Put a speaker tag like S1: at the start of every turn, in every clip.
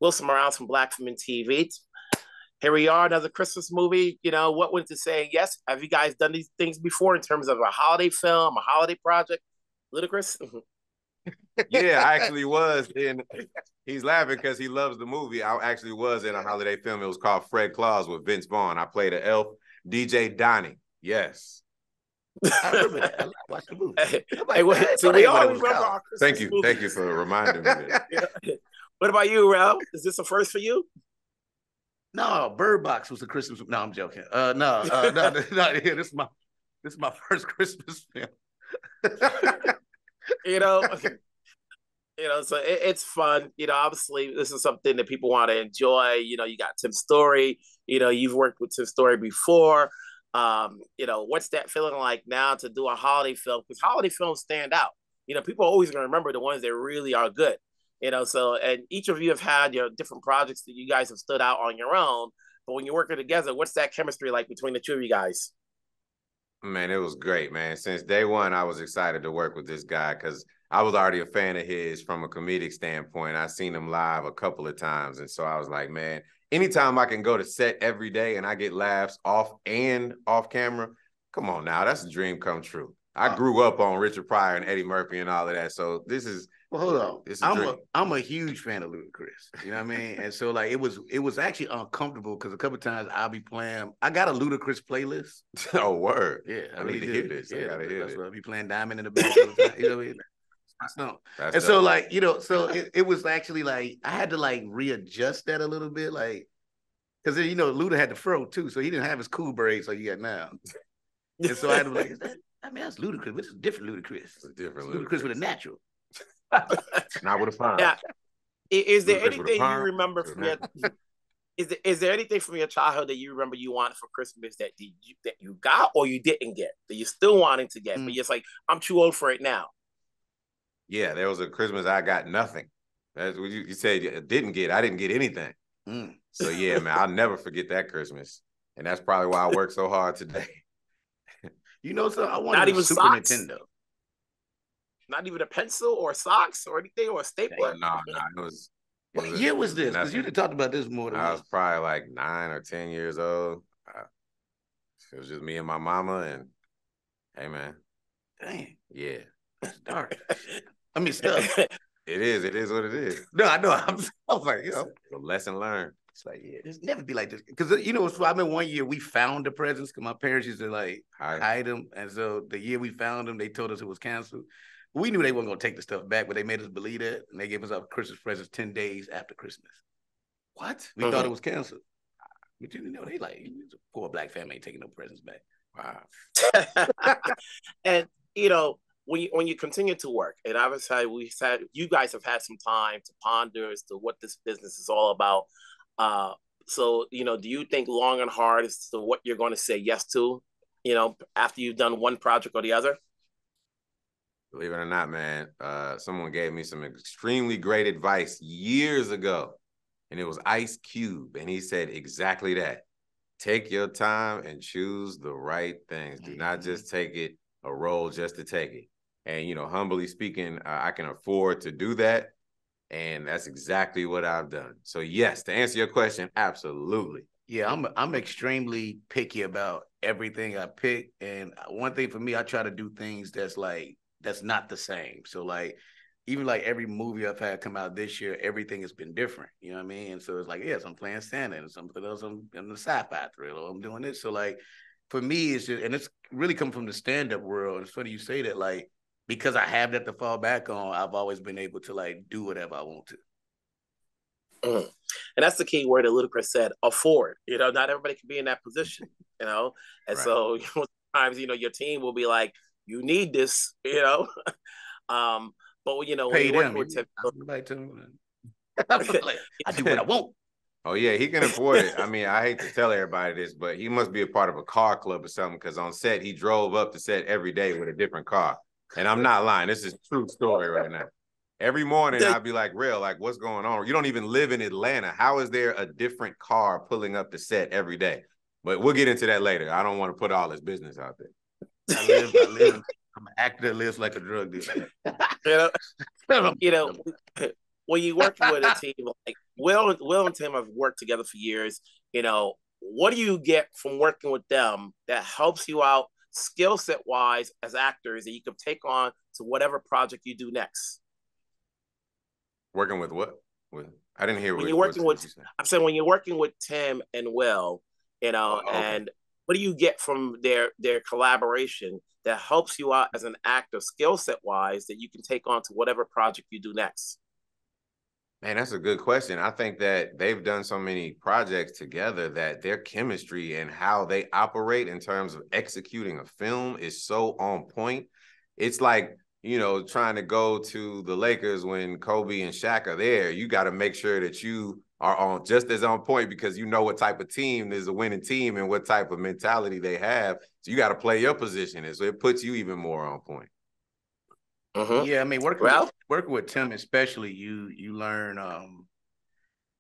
S1: Wilson Morales from Black Film and TV. Here we are, another Christmas movie. You know, what went to saying yes? Have you guys done these things before in terms of a holiday film, a holiday project? Ludacris?
S2: Yeah, I actually was in. He's laughing because he loves the movie. I actually was in a holiday film. It was called Fred Claus with Vince Vaughn. I played an elf, DJ Donnie. Yes.
S3: I remember that. I watched the movie.
S1: So we all remember our Christmas
S2: Thank you.
S1: movies.
S2: Thank you for reminding me.
S1: Yeah. What about you, Rel? Is this a first for you?
S3: No, Bird Box was a Christmas. No, I'm joking. No. Yeah, this is my first Christmas film.
S1: you know, so it's fun. You know, obviously this is something that people want to enjoy. You know, you got Tim Story. You know, you've worked with Tim Story before. You know, what's that feeling like now to do a holiday film? Because holiday films stand out. You know, people are always going to remember the ones that really are good. You know, so, and each of you have had your different projects that you guys have stood out on your own. But when you're working together, what's that chemistry like between the two of you guys?
S2: Man, it was great, man. Since day one, I was excited to work with this guy because I was already a fan of his from a comedic standpoint. I seen him live a couple of times. And so I was like, man, anytime I can go to set every day and I get laughs off and off camera, come on now, that's a dream come true. I grew up on Richard Pryor and Eddie Murphy and all of that. So this is
S3: well, hold on. I'm a huge fan of Ludacris. You know what I mean? And so like it was actually uncomfortable because a couple of times I'll be playing. I got a Ludacris playlist.
S2: Oh, word.
S3: Yeah,
S2: I need to hear this.
S3: Yeah,
S2: I gotta hear
S3: that's
S2: this.
S3: what I'll be playing Diamond in the back. You know what I mean? And dope. So like, you know, so it was actually like I had to like readjust that a little bit, like because you know Luda had the fro too, so he didn't have his cool braids like you got now. And so I had to be like, that's Ludacris. This is different Ludacris. It's a different Ludacris with a natural.
S2: Not with a fine.
S1: Yeah. Is there anything you remember from your is there anything from your childhood that you remember you wanted for Christmas that you got or you didn't get that you're still wanting to get, but you're just like, I'm too old for it now?
S2: Yeah, there was a Christmas I got nothing. That's what you said you didn't get. I didn't get anything. So yeah, man, I'll never forget that Christmas. And that's probably why I work so hard today.
S3: You know, so I wanted a Super Nintendo.
S1: Not even a pencil or socks or anything or a stapler?
S2: No, it was.
S3: What year was this? Because you talked about this more than
S2: I was probably like 9 or 10 years old. It was just me and my mama and, hey, man.
S3: Dang.
S2: Yeah.
S3: It's dark. I mean, stuff.
S2: It is what it is.
S3: No, I know. I was like, you know.
S2: A lesson learned.
S3: It's like, yeah, it's never be like this. Because, you know, I mean, one year we found the presents because my parents used to, like, hide them. And so the year we found them, they told us it was canceled. We knew they weren't going to take the stuff back, but they made us believe that. And they gave us our Christmas presents 10 days after Christmas.
S2: What?
S3: We thought it was canceled. But you know, they like, poor black family ain't taking no presents back.
S2: Wow.
S1: And, you know, when you continue to work, and obviously you guys have had some time to ponder as to what this business is all about. So, you know, do you think long and hard as to what you're going to say yes to, you know, after you've done one project or the other?
S2: Believe it or not, man, someone gave me some extremely great advice years ago, and it was Ice Cube, and he said exactly that. Take your time and choose the right things. Do not just take it a role just to take it. And, you know, humbly speaking, I can afford to do that, and that's exactly what I've done. So, yes, to answer your question, absolutely.
S3: Yeah, I'm extremely picky about everything I pick, and one thing for me, I try to do things that's not the same. So like, even like every movie I've had come out this year, everything has been different. You know what I mean? And so it's like, yes, I'm playing Santa and something else. I'm in the sci-fi thriller. I'm doing this. So like, for me, it's just, and it's really come from the stand-up world. And it's funny you say that, like, because I have that to fall back on, I've always been able to like do whatever I want to.
S1: And that's the key word that Ludacris said, afford. You know, not everybody can be in that position, you know? And right. So, you know, sometimes, you know, your team will be like, you need this, you know? But, you know, when you work with
S3: I do what I want.
S2: Oh, yeah, he can afford it. I mean, I hate to tell everybody this, but he must be a part of a car club or something, because on set, he drove up to set every day with a different car. And I'm not lying. This is a true story right now. Every morning, I'd be like, Real, like, what's going on? You don't even live in Atlanta. How is there a different car pulling up the set every day? But we'll get into that later. I don't want to put all his business out there.
S3: I'm an actor that lives like a drug dealer.
S1: You know, when you're working with a team like Will and Tim have worked together for years, what do you get from working with them that helps you out skill set wise as actors that you can take on to whatever project you do next?
S2: Working with what? I didn't hear
S1: when
S2: what,
S1: you're working
S2: what
S1: with
S2: you said.
S1: I'm saying when you're working with Tim and Will,
S2: Oh, okay.
S1: and what do you get from their collaboration that helps you out as an actor skill set wise that you can take on to whatever project you do next?
S2: Man, that's a good question. I think that they've done so many projects together that their chemistry and how they operate in terms of executing a film is so on point. It's like, trying to go to the Lakers when Kobe and Shaq are there. You got to make sure that you are on just as on point because you know what type of team is a winning team and what type of mentality they have. So you got to play your position. And so it puts you even more on point.
S1: Mm-hmm.
S3: Yeah, I mean,
S1: Well,
S3: working with Tim especially, you learn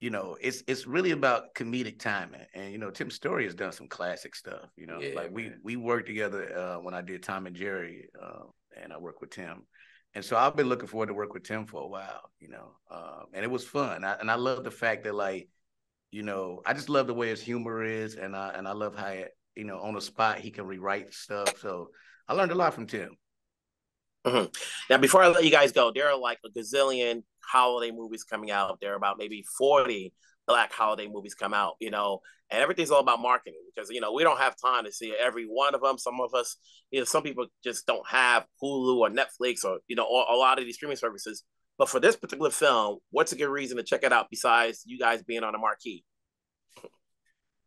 S3: it's really about comedic timing. And Tim Story has done some classic stuff,
S2: Yeah,
S3: like we worked together when I did Tom and Jerry, and I worked with Tim. And so I've been looking forward to work with Tim for a while, and it was fun. I love the fact that I just love the way his humor is, and I love how on the spot he can rewrite stuff. So I learned a lot from Tim.
S1: mm-hmm. Now, before I let you guys go, there are like a gazillion holiday movies coming out. There are about maybe 40 Black holiday movies come out, and everything's all about marketing because, we don't have time to see every one of them. Some of us, some people just don't have Hulu or Netflix or, a lot of these streaming services. But for this particular film, what's a good reason to check it out besides you guys being on the marquee?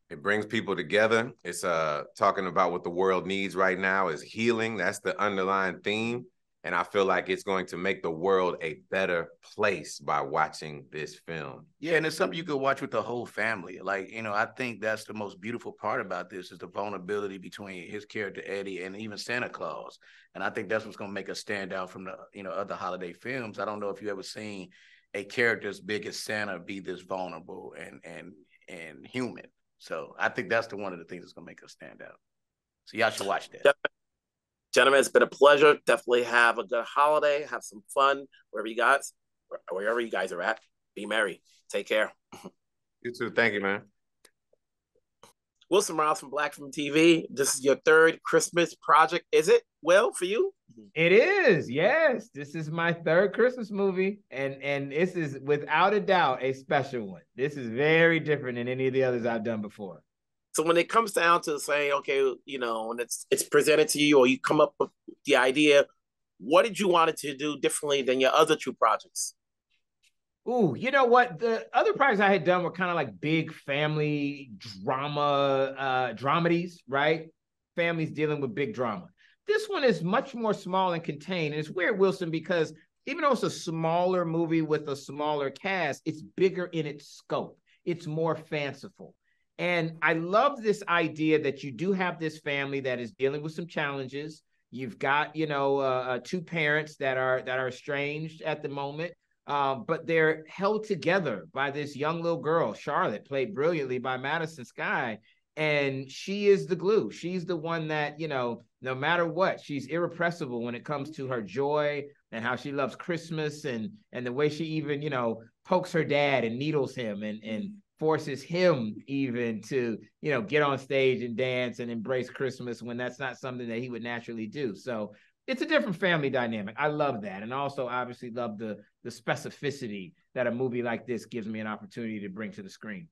S2: It brings people together. It's talking about what the world needs right now is healing. That's the underlying theme. And I feel like it's going to make the world a better place by watching this film.
S3: Yeah, and it's something you could watch with the whole family. I think that's the most beautiful part about this is the vulnerability between his character Eddie and even Santa Claus. And I think that's what's going to make us stand out from the other holiday films. I don't know if you ever seen a character as big as Santa be this vulnerable and human. So I think that's one of the things that's going to make us stand out. So y'all should watch that.
S1: Gentlemen, it's been a pleasure. Definitely have a good holiday. Have some fun wherever you guys are at. Be merry. Take care.
S2: You too. Thank you, man.
S1: Wilson Miles from Black Film TV. This is your third Christmas project. Is it, Will, for you?
S4: It is, yes. This is my third Christmas movie, and this is without a doubt a special one. This is very different than any of the others I've done before.
S1: So when it comes down to saying, okay, when it's presented to you or you come up with the idea, what did you want it to do differently than your other two projects?
S4: Ooh, you know what? The other projects I had done were kind of like big family drama, dramedies, right? Families dealing with big drama. This one is much more small and contained. And it's weird, Wilson, because even though it's a smaller movie with a smaller cast, it's bigger in its scope. It's more fanciful. And I love this idea that you do have this family that is dealing with some challenges. You've got, two parents that are estranged at the moment, but they're held together by this young little girl, Charlotte, played brilliantly by Madison Skye. And she is the glue. She's the one that, no matter what, she's irrepressible when it comes to her joy and how she loves Christmas and the way she even, pokes her dad and needles him and forces him even to, get on stage and dance and embrace Christmas when that's not something that he would naturally do. So it's a different family dynamic. I love that. And also obviously love the specificity that a movie like this gives me an opportunity to bring to the screen.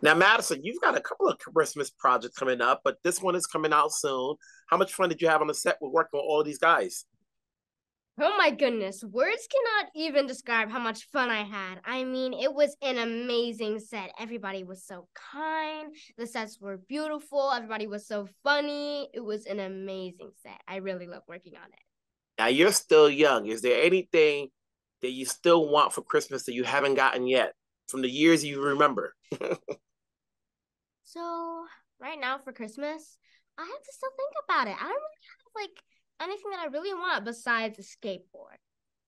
S1: Now, Madison, you've got a couple of Christmas projects coming up, but this one is coming out soon. How much fun did you have on the set with working with all of these guys?
S5: Oh my goodness, words cannot even describe how much fun I had. I mean, it was an amazing set. Everybody was so kind. The sets were beautiful. Everybody was so funny. It was an amazing set. I really love working on it.
S1: Now, you're still young. Is there anything that you still want for Christmas that you haven't gotten yet from the years you remember?
S5: So, right now for Christmas, I have to still think about it. I don't really have, anything that I really want besides a skateboard.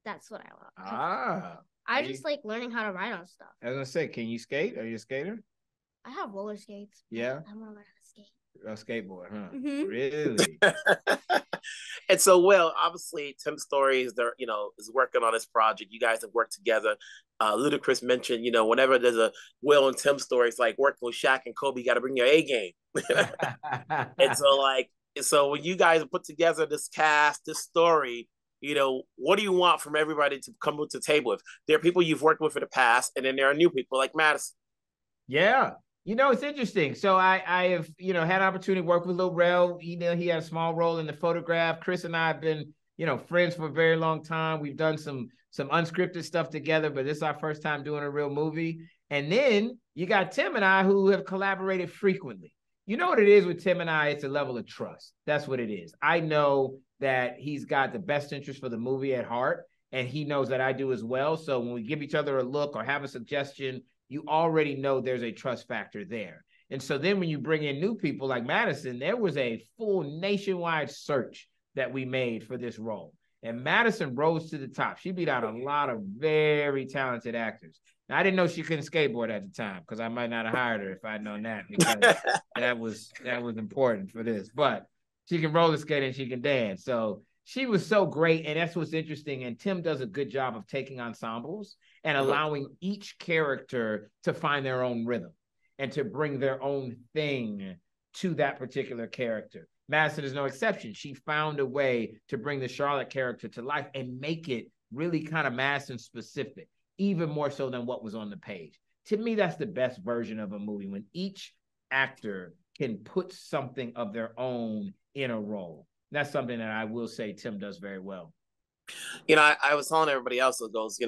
S5: That's what I want. I just like learning how to ride on stuff.
S4: I was gonna say, can you skate? Are you a skater?
S5: I have roller skates.
S4: Yeah.
S5: I want to learn how to skate.
S4: A skateboard, huh?
S5: Mhm.
S4: Really?
S1: And so, Will, obviously, Tim Story is there, is working on this project. You guys have worked together. Ludacris mentioned, whenever there's a Will and Tim story, it's like working with Shaq and Kobe. You got to bring your A game. And so when you guys put together this cast, this story, what do you want from everybody to come to the table with? There are people you've worked with in the past, and then there are new people like Madison.
S4: Yeah. It's interesting. So I have, had an opportunity to work with Lil Rel. He had a small role in the photograph. Chris and I have been, friends for a very long time. We've done some unscripted stuff together, but this is our first time doing a real movie. And then you got Tim and I who have collaborated frequently. You know what it is with Tim and I? It's a level of trust. That's what it is. I know that he's got the best interest for the movie at heart, and he knows that I do as well. So when we give each other a look or have a suggestion, you already know there's a trust factor there. And so then when you bring in new people like Madison, there was a full nationwide search that we made for this role. And Madison rose to the top. She beat out a lot of very talented actors. Now, I didn't know she couldn't skateboard at the time because I might not have hired her if I'd known that, because that was important for this. But she can roller skate and she can dance. So she was so great, and that's what's interesting. And Tim does a good job of taking ensembles and allowing each character to find their own rhythm and to bring their own thing to that particular character. Madison is no exception. She found a way to bring the Charlotte character to life and make it really kind of Madison specific, even more so than what was on the page. To me, that's the best version of a movie, when each actor can put something of their own in a role. That's something that I will say Tim does very well.
S1: I was telling everybody else that goes,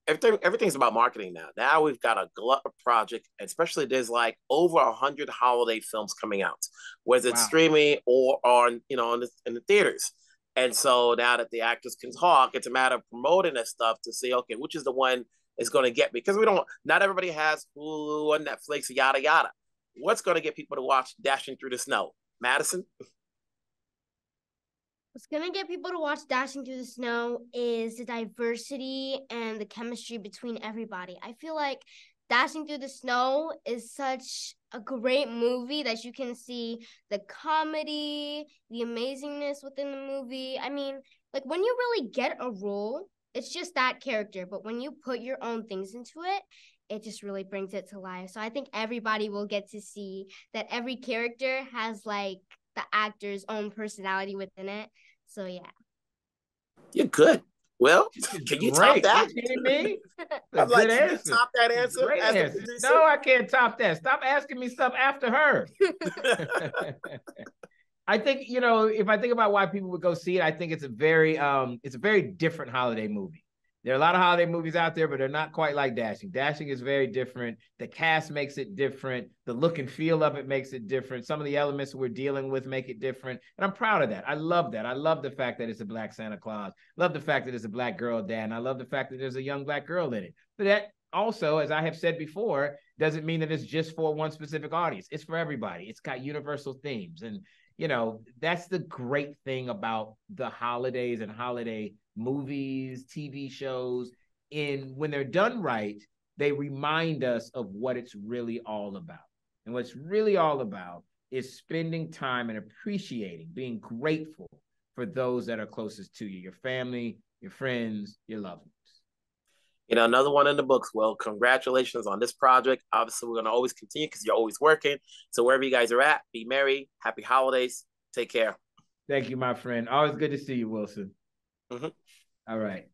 S1: everything's about marketing now. Now we've got a glut of project, especially there's like over 100 holiday films coming out, whether it's streaming or on, in the theaters. And so now that the actors can talk, it's a matter of promoting that stuff to see, okay, which is the one is going to get me? Because not everybody has Hulu and Netflix, yada, yada. What's going to get people to watch Dashing Through the Snow? Madison?
S5: What's going to get people to watch Dashing Through the Snow is the diversity and the chemistry between everybody. I feel like Dashing Through the Snow is such a great movie that you can see the comedy, the amazingness within the movie. I mean, like, when you really get a role, it's just that character. But when you put your own things into it, it just really brings it to life. So I think everybody will get to see that every character has, like, the actor's own personality within it. So yeah.
S1: You're good. Well, can you top that?
S4: You kidding me?
S1: I'm like, can you top that answer?
S4: Great answer. No, I can't top that. Stop asking me stuff after her. I think, if I think about why people would go see it, I think it's a very different holiday movie. There are a lot of holiday movies out there, but they're not quite like Dashing. Dashing is very different. The cast makes it different. The look and feel of it makes it different. Some of the elements we're dealing with make it different. And I'm proud of that. I love that. I love the fact that it's a Black Santa Claus. Love the fact that it's a Black girl dad. And I love the fact that there's a young Black girl in it. But that also, as I have said before, doesn't mean that it's just for one specific audience. It's for everybody. It's got universal themes. And, that's the great thing about the holidays and holiday movies, TV shows. When they're done right, they remind us of what it's really all about. And what's really all about is spending time and appreciating, being grateful for those that are closest to you, your family, your friends, your loved ones.
S1: Another one in the books. Well, congratulations on this project. Obviously, we're going to always continue because you're always working. So wherever you guys are at, be merry. Happy holidays. Take care.
S4: Thank you, my friend. Always good to see you, Wilson.
S1: Mm-hmm.
S4: All right.